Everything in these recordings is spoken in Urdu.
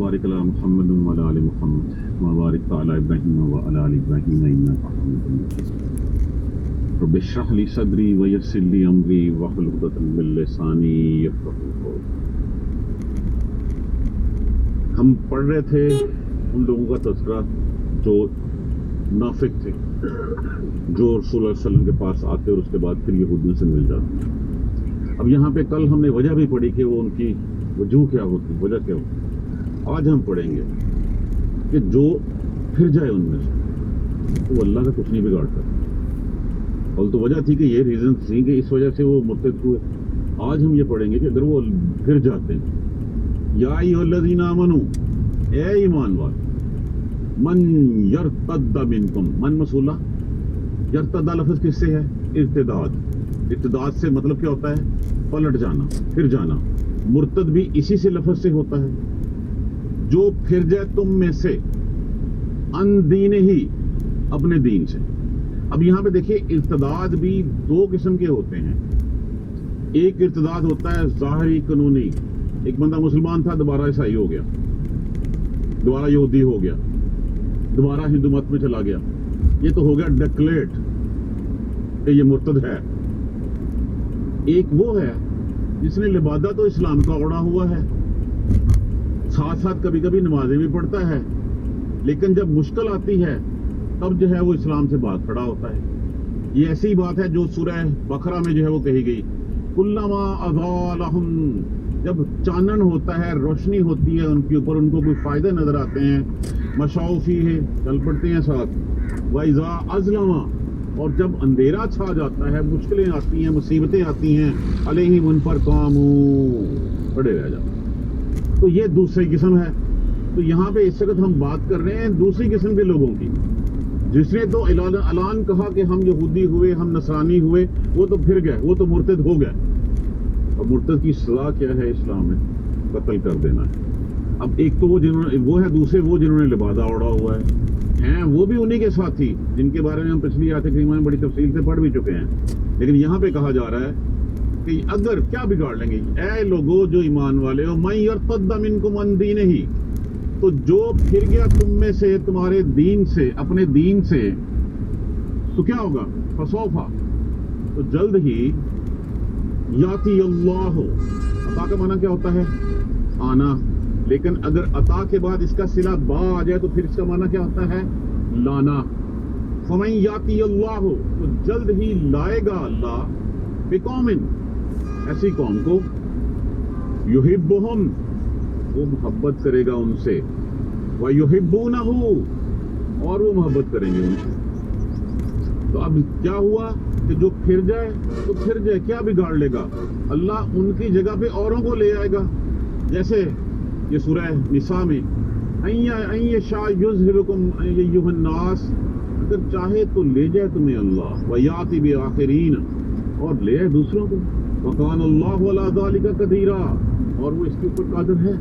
وبارك على محمد وعلى آل محمد كما باركت على إبراهيم وعلى آل إبراهيم إنك حميد مجيد رب اشرح لي صدري ويسر لي أمري واحلل عقدة من لساني يفقهوا قولي. ہم پڑھ رہے تھے ان لوگوں کا تذکرہ جو نافق تھے، جو رسول اللہ علیہ وسلم کے پاس آتے اور اس کے بعد پھر یہودیوں سے مل جاتے. اب یہاں پہ کل ہم نے وجہ بھی پڑھی کہ وہ ان کی وجوہ کیا ہوتی، وجہ کیا ہوتی. آج ہم پڑھیں گے کہ جو پھر جائے ان میں سے تو وہ اللہ کا کچھ نہیں بگاڑ سکتا. اور تو وجہ تھی کہ یہ ریزن تھی کہ اس وجہ سے وہ مرتد ہوئے. آج ہم یہ پڑھیں گے کہ اگر وہ پھر جاتے ہیں، یا ایھا الذین آمنوا، اے ایمان والو، من یرتد منکم، من مسئولہ، یرتد لفظ کس سے ہے؟ ارتداد. ارتداد سے مطلب کیا ہوتا ہے؟ پلٹ جانا، پھر جانا. مرتد بھی اسی سے لفظ سے ہوتا ہے. جو پھر جائے تم میں سے ان دین ہی، اپنے دین سے. اب یہاں پہ دیکھیے ارتداد بھی دو قسم کے ہوتے ہیں. ایک ارتداد ہوتا ہے ظاہری قانونی، ایک بندہ مسلمان تھا دوبارہ عیسائی ہو گیا، دوبارہ یہودی ہو گیا، دوبارہ ہندو مت میں چلا گیا. یہ تو ہو گیا ڈکلیٹ کہ یہ مرتد ہے. ایک وہ ہے جس نے لبادہ تو اسلام کا اوڑا ہوا ہے، ساتھ ساتھ کبھی کبھی نمازیں بھی پڑھتا ہے، لیکن جب مشکل آتی ہے تب جو ہے وہ اسلام سے بات کھڑا ہوتا ہے. یہ ایسی بات ہے جو سورہ بقرہ میں جو ہے وہ کہی گئی، کلما اضاء لہم، جب چانن ہوتا ہے، روشنی ہوتی ہے ان کے اوپر، ان کو کوئی فائدے نظر آتے ہیں، مشاؤ فیہ، چل پڑتے ہیں ساتھ. وَإِذَا أَظْلَمَ، اور جب اندھیرا چھا جاتا ہے، مشکلیں آتی ہیں، مصیبتیں آتی ہیں، علیہم، ان پر قاموا، کھڑے رہ جاتے ہیں. تو یہ دوسری قسم ہے. تو یہاں پہ اس وقت ہم بات کر رہے ہیں دوسری قسم کے لوگوں کی، جس نے تو اعلان کہا کہ ہم یہودی ہوئے، ہم نصرانی ہوئے، وہ تو پھر گئے، وہ تو مرتد ہو گئے. اب مرتد کی سزا کیا ہے اسلام میں؟ قتل کر دینا ہے. اب ایک تو وہ ہے، دوسرے وہ جنہوں نے لبادہ اوڑا ہوا ہے، ہیں وہ بھی انہی کے ساتھ ہی، جن کے بارے میں ہم پچھلی آیت کریمہ میں بڑی تفصیل سے پڑھ بھی چکے ہیں. لیکن یہاں پہ کہا جا رہا ہے کہ اگر کیا بگاڑ لیں گے، اے لوگوں جو ایمان والے ہو، من یرتد منکم عن دینہ، تو جو پھر گیا تم میں سے تمہارے دین سے، اپنے دین سے، تو کیا ہوگا؟ فسوفا، تو جلد ہی، یاتی اللہ، عطا کا معنی کیا ہوتا ہے؟ آنا. لیکن اگر عطا کے بعد اس کا صلہ با آ جائے تو پھر اس کا معنی کیا ہوتا ہے؟ لانا. فمن یاتی اللہ، تو جلد ہی لائے گا اللہ بقوم، ایسی قوم کو، یحبہم، وہ محبت کرے گا ان سے، ویحبونہ، اور وہ محبت کریں گے ان سے. تو اب کیا ہوا کہ جو پھر جائے تو پھر جائے، کیا بگاڑ لے گا؟ اللہ ان کی جگہ پہ اوروں کو لے آئے گا. جیسے یہ سورہ نساء میں، ان یشاء یذہبکم ایھا الناس، اگر چاہے تو لے جائے تمہیں اللہ، ویاتی بآخرین، اور لے آئے دوسروں کو، وکان اللہ علی ذلک قدیرا، اور وہ اس کے اوپر قادر ہے.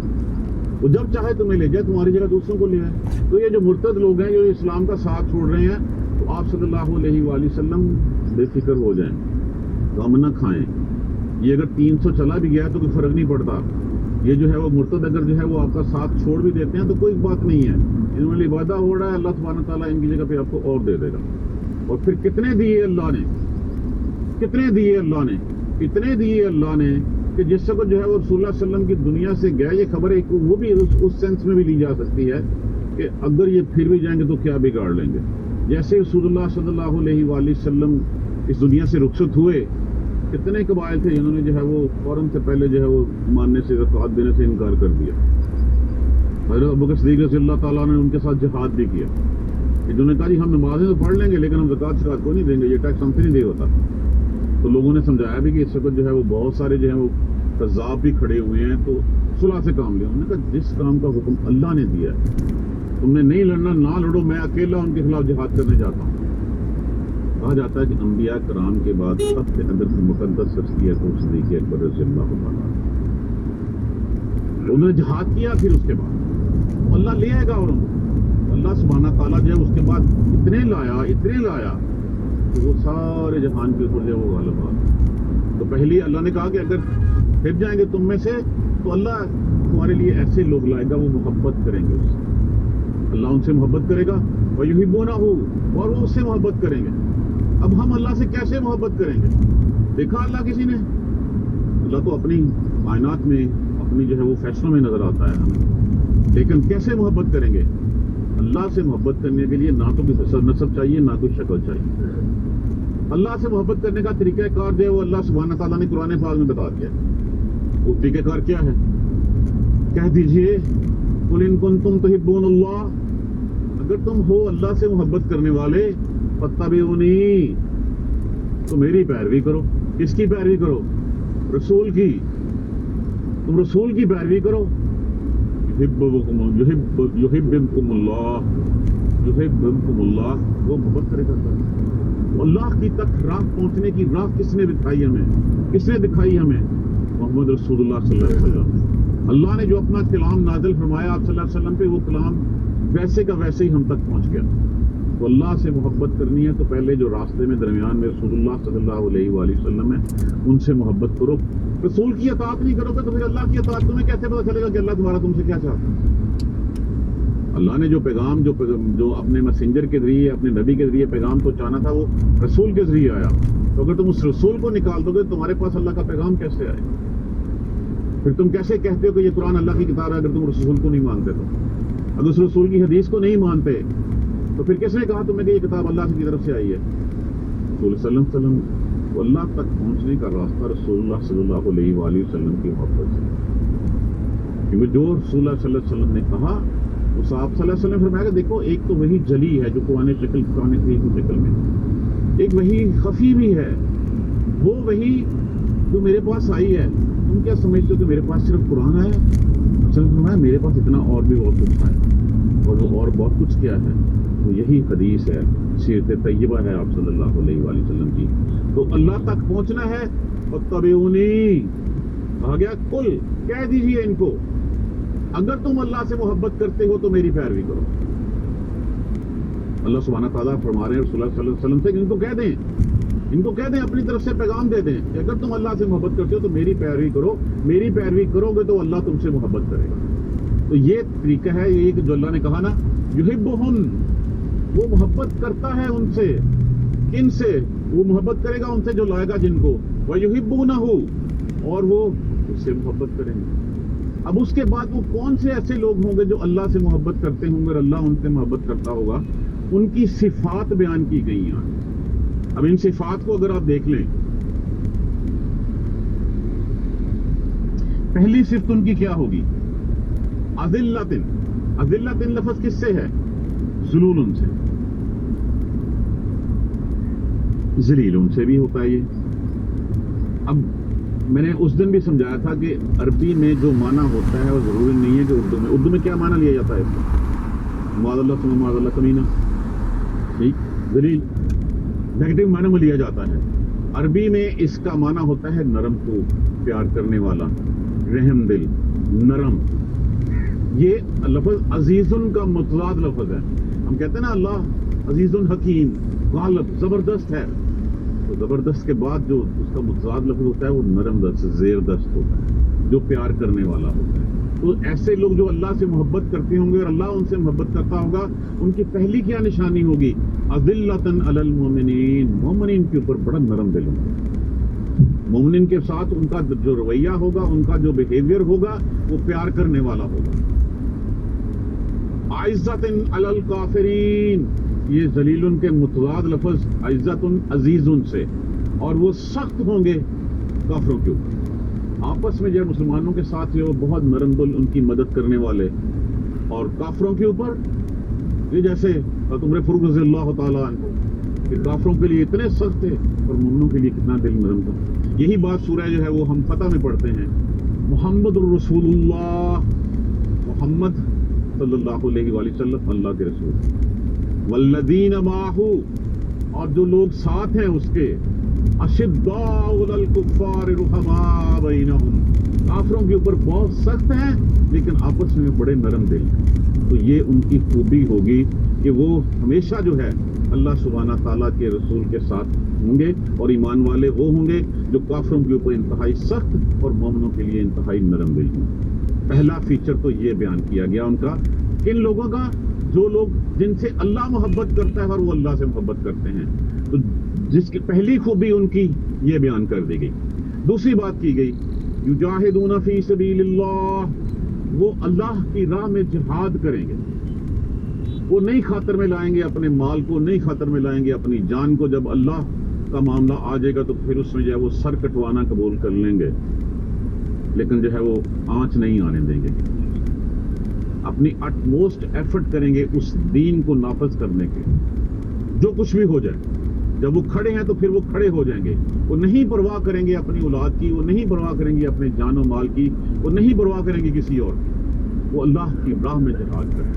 وہ جب چاہے تمہیں لے جائے، تمہاری جگہ دوسروں کو لے آئے. تو یہ جو مرتد لوگ ہیں جو اسلام کا ساتھ چھوڑ رہے ہیں، تو آپ صلی اللہ علیہ وآلہ وسلم بے فکر ہو جائیں، غم نہ کھائیں. یہ اگر 300 چلا بھی گیا تو کوئی فرق نہیں پڑتا. یہ جو ہے وہ مرتد اگر جو ہے وہ آپ کا ساتھ چھوڑ بھی دیتے ہیں تو کوئی بات نہیں ہے. انہوں نے عبادہ ہو رہا ہے، اللہ سبحانہ تعالیٰ ان کی جگہ پہ آپ کو اور دے دے گا. اور پھر کتنے دیے اللہ نے، کتنے دیے اللہ نے، اتنے دیے اللہ نے کہ جس وقت جو ہے وہ رسول اللہ صلی اللہ علیہ وسلم کی دنیا سے گئے. یہ خبر ہے وہ بھی اس سینس میں بھی لی جا سکتی ہے کہ اگر یہ پھر بھی جائیں گے تو کیا بگاڑ لیں گے. جیسے رسول اللہ صلی اللہ علیہ وآلہ وسلم اس دنیا سے رخصت ہوئے، کتنے قبائل تھے جنہوں نے جو ہے وہ فوراً سے پہلے جو ہے وہ ماننے سے، زکوٰۃ دینے سے انکار کر دیا. حضرت ابوبکر صدیق رضی اللہ تعالیٰ نے ان کے ساتھ جہاد بھی کیا، جنہوں نے کہا جی ہم نمازیں تو پڑھ لیں گے لیکن ہم زکوٰۃ کو نہیں دیں گے، یہ ٹیکس ہم سے نہیں دے ہوتا. تو لوگوں نے سمجھایا بھی کہ اس وقت جو ہے وہ بہت سارے جو ہیں وہ قذاب بھی کھڑے ہوئے ہیں، تو صلح سے کام لیا. انہوں نے کہا جس کام کا حکم اللہ نے دیا ہے، تم نے نہیں لڑنا، نہ لڑو، میں اکیلا ان کے خلاف جہاد کرنے جاتا ہوں. کہا جاتا ہے کہ انبیاء کرام کے بعد سب سے اندر کی مقدس شخصیت ہے صدیق اکبر رضی اللہ عنہ. انہوں نے جہاد کیا، پھر اس کے بعد اللہ لے آئے گا اوروں کو. اللہ سبحانہ تعالیٰ جو ہے اس کے بعد اتنے لایا کہ وہ سارے جہان کے اوپر جو ہے وہ غالب آ. تو پہلی اللہ نے کہا کہ اگر پھر جائیں گے تم میں سے تو اللہ تمہارے لیے ایسے لوگ لائے گا وہ محبت کریں گے اس سے. اللہ ان سے محبت کرے گا وَيُحِبُّونَهُ اور وہ اس سے محبت کریں گے. اب ہم اللہ سے کیسے محبت کریں گے؟ دیکھا اللہ کسی نے؟ اللہ تو اپنی کائنات میں اپنی جو ہے وہ فیصلوں میں نظر آتا ہے ہمیں. لیکن کیسے محبت کریں گے؟ اللہ سے محبت کرنے کے لیے نہ تو کوئی حسب نسب چاہیے نہ کوئی شکل چاہیے. اللہ سے محبت کرنے کا طریقہ کار جو ہے وہ اللہ سبحانہ تعالیٰ نے قرآن پاک میں بتا دیا. وہ طریقہ کار کیا ہے؟ کہہ دیجئے قُلْ إِن كُنتُمْ تُحِبُّونَ اللَّهَ اگر تم ہو اللہ سے محبت کرنے والے فَاتَّبِعُونِی تو میری پیروی کرو. کس کی پیروی کرو؟ رسول کی. تم رسول کی پیروی کرو. یحببکم اللہ وہ محبت کرے گا. اللہ کی تک راہ پہنچنے کی راہ کس نے دکھائی ہمیں؟ کس نے دکھائی ہمیں؟ محمد رسول اللہ صلی اللہ علیہ وسلم. اللہ نے جو اپنا کلام نازل فرمایا آپ صلی اللہ علیہ وسلم پہ وہ کلام ویسے کا ویسے ہی ہم تک پہنچ گیا. تو اللہ سے محبت کرنی ہے تو پہلے جو راستے میں درمیان میں رسول اللہ صلی اللہ علیہ وآلہ وسلم ہے ان سے محبت کرو. رسول کی اطاعت نہیں کرو گے تو پھر اللہ کی اطاعت تمہیں کیسے پتہ چلے گا کہ اللہ تمہارا تم سے کیا چاہتا ہے؟ اللہ نے جو پیغام جو اپنے میسنجر کے ذریعے اپنے نبی کے ذریعے پیغام پہنچانا تھا وہ رسول کے ذریعے آیا. تو اگر تم اس رسول کو نکال دو گے تمہارے پاس اللہ کا پیغام کیسے آئے؟ پھر تم کیسے کہتے ہو کہ یہ قرآن اللہ کی کتاب ہے اگر تم رسول کو نہیں مانتے؟ تو اگر اس رسول کی حدیث کو نہیں مانتے تو پھر کس نے کہا تمہیں کہ یہ کتاب اللہ کی طرف سے آئی ہے؟ رسول صلی اللہ علیہ وسلم. تو اللہ تک پہنچنے کا راستہ رسول اللہ صلی اللہ علیہ وآلہ وسلم کی محبت سے. کیونکہ جو رسول اللہ صلی اللہ علیہ وسلم نے کہا اس آپ صلی اللہ علیہ وسلم نے فرمایا کہ دیکھو ایک تو وہی جلی ہے جو قرآن شکل کی شکل میں, ایک وہی خفی بھی ہے. وہ وہی جو میرے پاس آئی ہے تم کیا سمجھتے ہو کہ میرے پاس صرف قرآن آیا؟ اصل فرمایا میرے پاس اتنا اور بھی بہت کچھ ہے. اور وہ اور بہت کچھ کیا ہے تو یہی حدیث ہے, سیرت طیبہ ہے آپ صلی اللہ علیہ وآلہ وسلم کی. تو اللہ تک پہنچنا ہے فاتبعونی کہا گیا. کل کہہ دیجیے ان کو اگر تم اللہ سے محبت کرتے ہو تو میری پیروی کرو. اللہ سبحانہ تعالیٰ فرما رہے ہیں رسول اللہ صلی اللہ علیہ وسلم سے کہ ان کو کہہ دیں اپنی طرف سے پیغام دے دیں کہ اگر تم اللہ سے محبت کرتے ہو تو میری پیروی کرو. میری پیروی کرو گے تو اللہ تم سے محبت کرے گا. تو یہ طریقہ ہے یہ کہ جو اللہ نے کہا نا یحبہم, وہ محبت کرتا ہے ان سے. کن سے؟ وہ محبت کرے گا ان سے جو لائے گا جن کو. وَيُحِبُّونَهُ اور وہ اس سے محبت کریں گے. اب اس کے بعد وہ کون سے ایسے لوگ ہوں گے جو اللہ سے محبت کرتے ہوں گے اور اللہ ان سے محبت کرتا ہوگا؟ ان کی صفات بیان کی گئی ہیں. اب ان صفات کو اگر آپ دیکھ لیں, پہلی صفت ان کی کیا ہوگی؟ اذلتن. اذلتن لفظ کس سے ہے؟ ذلول ان سے. ذلیل ان سے بھی ہوتا ہے یہ. اب میں نے اس دن بھی سمجھایا تھا کہ عربی میں جو معنی ہوتا ہے وہ ضروری نہیں ہے کہ اردو میں کیا معنی لیا جاتا ہے اس کا؟ معاذ اللہ ثم معاذ اللہ کمینہ, ٹھیک, ذلیل نیگیٹو معنی میں لیا جاتا ہے. عربی میں اس کا معنی ہوتا ہے نرم کو, پیار کرنے والا, رحم دل, نرم. یہ لفظ عزیزن کا متضاد لفظ ہے. ہم کہتے ہیں نا اللہ عزیز حکیم, غالب, زبردست ہے. تو زبردست کے بعد جو اس کا متضاد لفظ ہوتا ہے وہ نرم دست, زیر دست ہوتا ہے, جو پیار کرنے والا ہوتا ہے. تو ایسے لوگ جو اللہ سے محبت کرتے ہوں گے اور اللہ ان سے محبت کرتا ہوگا, ان کی پہلی کیا نشانی ہوگی؟ اذلتن علی المؤمنین, مومنین کے اوپر بڑا نرم دل ہوں گے. مومنین کے ساتھ ان کا جو رویہ ہوگا, ان کا جو بیہیویئر ہوگا وہ پیار کرنے والا ہوگا. عزتن علی الکافرین, یہ ذلیل کے متضاد لفظ عزت عزیز سے, اور وہ سخت ہوں گے کافروں کے اوپر. آپس میں جو مسلمانوں کے ساتھ جو بہت نرم دل, ان کی مدد کرنے والے, اور کافروں کے اوپر یہ جیسے عمر فاروق رضی اللہ تعالیٰ عنہ کہ کافروں کے لیے اتنے سخت تھے اور مومنوں کے لیے کتنا دل نرم تھا. یہی بات سورہ جو ہے وہ ہم فتح میں پڑھتے ہیں, محمد الرسول اللہ, محمد صلی اللہ علیہ وآلہ وسلم اللہ کے رسول, والذین معہ اور جو لوگ ساتھ ہیں اس کے, اشداء علی الکفار رحماء بینہم, کافروں کے اوپر بہت سخت ہیں لیکن آپس میں بڑے نرم دل ہیں. تو یہ ان کی خوبی ہوگی کہ وہ ہمیشہ جو ہے اللہ سبحانہ تعالیٰ کے رسول کے ساتھ ہوں گے, اور ایمان والے وہ ہوں گے جو کافروں کے اوپر انتہائی سخت اور مومنوں کے لیے انتہائی نرم دل ہوں. پہلا فیچر تو یہ بیان کیا گیا ان کا، کن لوگوں کا؟ جو لوگ جن سے اللہ محبت کرتا ہے اور وہ اللہ سے محبت کرتے ہیں، تو جس کی پہلی خوبی ان کی یہ بیان کر دی گئی۔ دوسری بات کی گئی یجاہدون فی سبیل اللہ، وہ اللہ کی راہ میں جہاد کریں گے، وہ نہیں خاطر میں لائیں گے اپنے مال کو، نہیں خاطر میں لائیں گے اپنی جان کو۔ جب اللہ کا معاملہ آ جائے گا تو پھر اس میں جو ہے وہ سر کٹوانا قبول کر لیں گے، لیکن جو ہے وہ آنچ نہیں آنے دیں گے، اپنی اٹ موسٹ ایفرٹ کریں گے اس دین کو نافذ کرنے کے، جو کچھ بھی ہو جائے۔ جب وہ کھڑے ہیں تو پھر وہ کھڑے ہو جائیں گے، وہ نہیں پرواہ کریں گے اپنی اولاد کی، وہ نہیں پرواہ کریں گے اپنے جان و مال کی، وہ نہیں پرواہ کریں گے کسی اور کی، وہ اللہ کی راہ میں جہاد کریں۔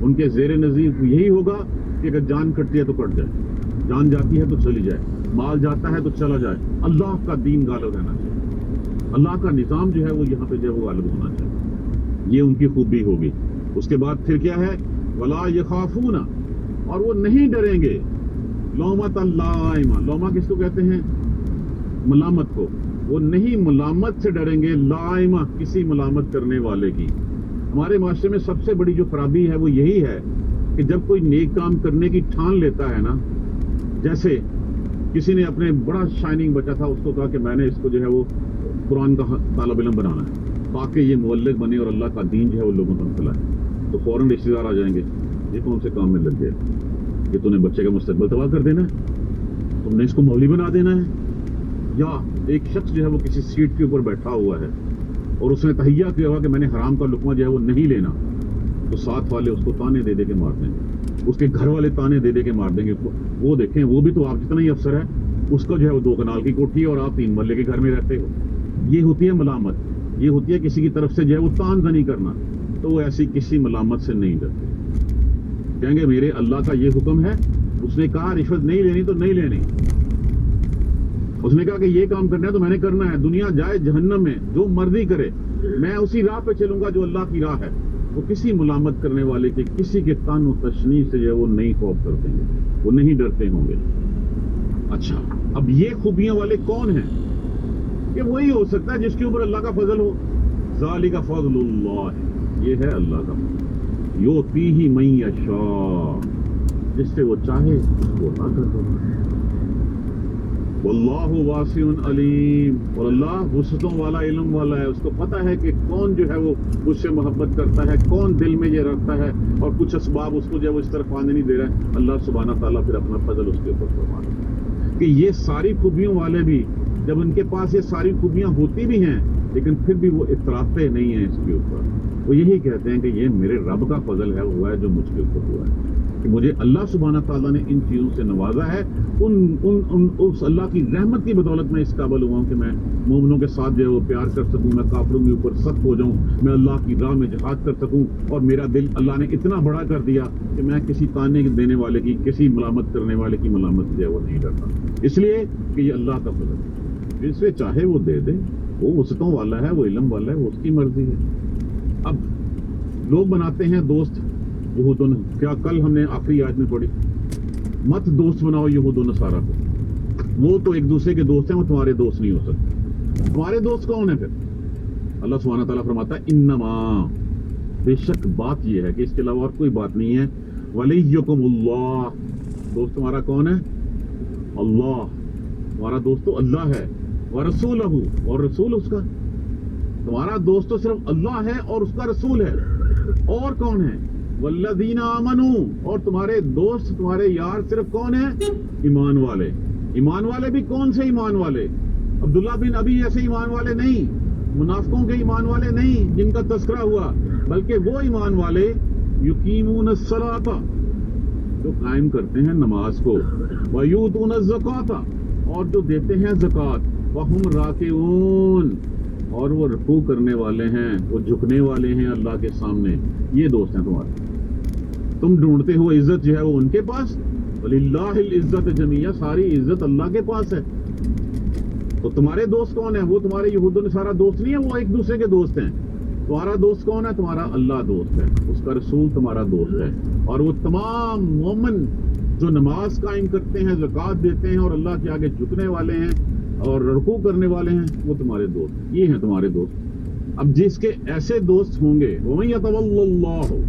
ان کے زیر نظیر یہی ہوگا کہ اگر جان کٹتی ہے تو کٹ جائے، جان جاتی ہے تو چلی جائے، مال جاتا ہے تو چلا جائے، اللہ کا دین غالب رہنا چاہیے، اللہ کا نظام جو ہے وہ یہاں پہ جو ہے وہ غالب ہونا چاہیے، یہ ان کی خوبی ہوگی۔ اس کے بعد پھر کیا ہے؟ ولا یخافون، اور وہ نہیں ڈریں گے لومۃ اللائمہ، لومہ کس کو کہتے ہیں؟ ملامت کو، وہ نہیں ملامت سے ڈریں گے، لائمہ کسی ملامت کرنے والے کی۔ ہمارے معاشرے میں سب سے بڑی جو خرابی ہے وہ یہی ہے کہ جب کوئی نیک کام کرنے کی ٹھان لیتا ہے نا، جیسے کسی نے اپنے بڑا شائننگ بچہ تھا، اس کو کہا کہ میں نے اس کو جو ہے وہ قرآن کا طالب علم بنانا ہے تاکہ یہ مبلغ بنے اور اللہ کا دین جو ہے وہ لوگوں تک پھیلائے، تو فوراً رشتے دار آ جائیں گے، یہ کون سے کام میں لگ گئے کہ تم نے بچے کا مستقبل تباہ کر دینا ہے، تم نے اس کو مولوی بنا دینا ہے۔ یا ایک شخص جو ہے وہ کسی سیٹ کے اوپر بیٹھا ہوا ہے اور اس نے تہیہ کیا ہوا کہ میں نے حرام کا لقمہ جو ہے وہ نہیں لینا، تو ساتھ والے اس کو تانے دے دے کے مار دیں گے، اس کے گھر والے تانے دے دے کے مار دیں گے، وہ دیکھیں وہ بھی تو آپ جتنا ہی افسر ہے، اس کو جو ہے وہ 2 کنال کی کوٹھی ہے اور آپ 3 محلے کے گھر میں رہتے ہو۔ یہ ہوتی ہے ملامت، یہ ہوتی ہے کسی کی طرف سے جو ہے وہ تان زنی کرنا، تو وہ ایسی کسی ملامت سے نہیں ڈرتے، کہیں گے میرے اللہ کا یہ حکم ہے، اس نے کہا رشوت نہیں لینی تو نہیں لینی، اس نے کہا کہ یہ کام کرنا ہے تو میں نے کرنا ہے، دنیا جائے جہنم میں جو مرضی کرے، میں اسی راہ پہ چلوں گا جو اللہ کی راہ ہے۔ وہ کسی ملامت کرنے والے کے، کسی کے تان و تشنیع سے جو ہے وہ نہیں خوف کرتے ہیں، وہ نہیں ڈرتے ہوں گے۔ اچھا، اب یہ خوبیاں والے کون ہیں؟ کہ وہی ہو سکتا ہے جس کے اوپر اللہ کا فضل ہو، ذالک فضل اللہ، یہ ہے اللہ کا فضل، یؤتیہ من یشاء، جس سے وہ چاہے اس کو عطا کر دے، واللہ واسع علیم، اور اللہ وسعتوں والا، علم والا ہے، اس کو پتہ ہے کہ کون جو ہے وہ مجھ سے محبت کرتا ہے، کون دل میں یہ رکھتا ہے، اور کچھ اسباب اس کو جو ہے وہ اس طرف آنے نہیں دے رہا ہے، اللہ سبحانہ تعالیٰ پھر اپنا فضل اس کے اوپر فرما رہا ہے کہ یہ ساری خوبیوں والے بھی، جب ان کے پاس یہ ساری خوبیاں ہوتی بھی ہیں لیکن پھر بھی وہ اتراتے نہیں ہیں اس کے اوپر، وہ یہی کہتے ہیں کہ یہ میرے رب کا فضل ہے، ہوا ہے جو مجھ کے اوپر ہوا ہے، کہ مجھے اللہ سبحانہ تعالیٰ نے ان چیزوں سے نوازا ہے، اس اللہ کی رحمت کی بدولت میں اس قابل ہوا ہوں کہ میں مومنوں کے ساتھ جو ہے وہ پیار کر سکوں، میں کافروں کے اوپر سخت ہو جاؤں، میں اللہ کی راہ میں جہاد کر سکوں، اور میرا دل اللہ نے اتنا بڑا کر دیا کہ میں کسی تانے دینے والے کی، کسی ملامت کرنے والے کی ملامت جو ہے وہ نہیں ڈرتا، اس لیے کہ یہ اللہ کا فضل ہے، جس سے چاہے وہ دے دے، وہ وسعتوں والا ہے، وہ علم والا ہے، وہ اس کی مرضی ہے۔ اب لوگ بناتے ہیں دوست یہود و، کیا کل ہم نے آخری آیت میں پڑھی، مت دوست بناؤ یہود و نصارہ کو، وہ تو ایک دوسرے کے دوست ہیں، وہ تمہارے دوست نہیں ہو سکتے۔ تمہارے دوست کون ہیں پھر؟ اللہ سبحانہ تعالیٰ فرماتا ہے انما، بے شک بات یہ ہے کہ اس کے علاوہ اور کوئی بات نہیں ہے، ولیکم اللہ، دوست تمہارا کون ہے؟ اللہ، تمہارا دوست تو اللہ ہے، ورسولہ، اور رسول اس کا، تمہارا دوست تو صرف اللہ ہے اور اس کا رسول ہے، اور کون ہے؟ والذین آمنوا، اور تمہارے دوست، تمہارے یار صرف کون ہیں؟ ایمان والے۔ ایمان والے بھی کون سے ایمان والے؟ عبداللہ بن ابی ایسے ایمان والے نہیں، منافقوں کے ایمان والے نہیں جن کا تذکرہ ہوا، بلکہ وہ ایمان والے یقیمون الصلاۃ، جو قائم کرتے ہیں نماز کو، ویؤتون الزکوۃ، اور جو دیتے ہیں زکوٰۃ، وہم راکعون، اور وہ رکوع کرنے والے ہیں، وہ جھکنے والے ہیں اللہ کے سامنے، یہ دوست ہیں تمہارے۔ تم ڈھونڈتے ہو عزت جو ہے وہ ان کے پاس، وَلِلَّهِ الْعِزَّةُ جَمِيعًا، ساری عزت اللہ کے پاس ہے۔ تو تمہارے دوست کون ہیں؟ وہ تمہارے یہود و نصارہ دوست نہیں ہیں، وہ ایک دوسرے کے دوست ہیں۔ تمہارا دوست کون ہے؟ تمہارا اللہ دوست ہے، اس کا رسول تمہارا دوست ہے، اور وہ تمام مومن جو نماز قائم کرتے ہیں، زکوٰۃ دیتے ہیں، اور اللہ کے آگے جھکنے والے ہیں اور رکوع کرنے والے ہیں، وہ تمہارے دوست، یہ ہیں تمہارے دوست۔ اب جس کے ایسے دوست ہوں گے وَمَن يَتَوَلَّ اللَّهُ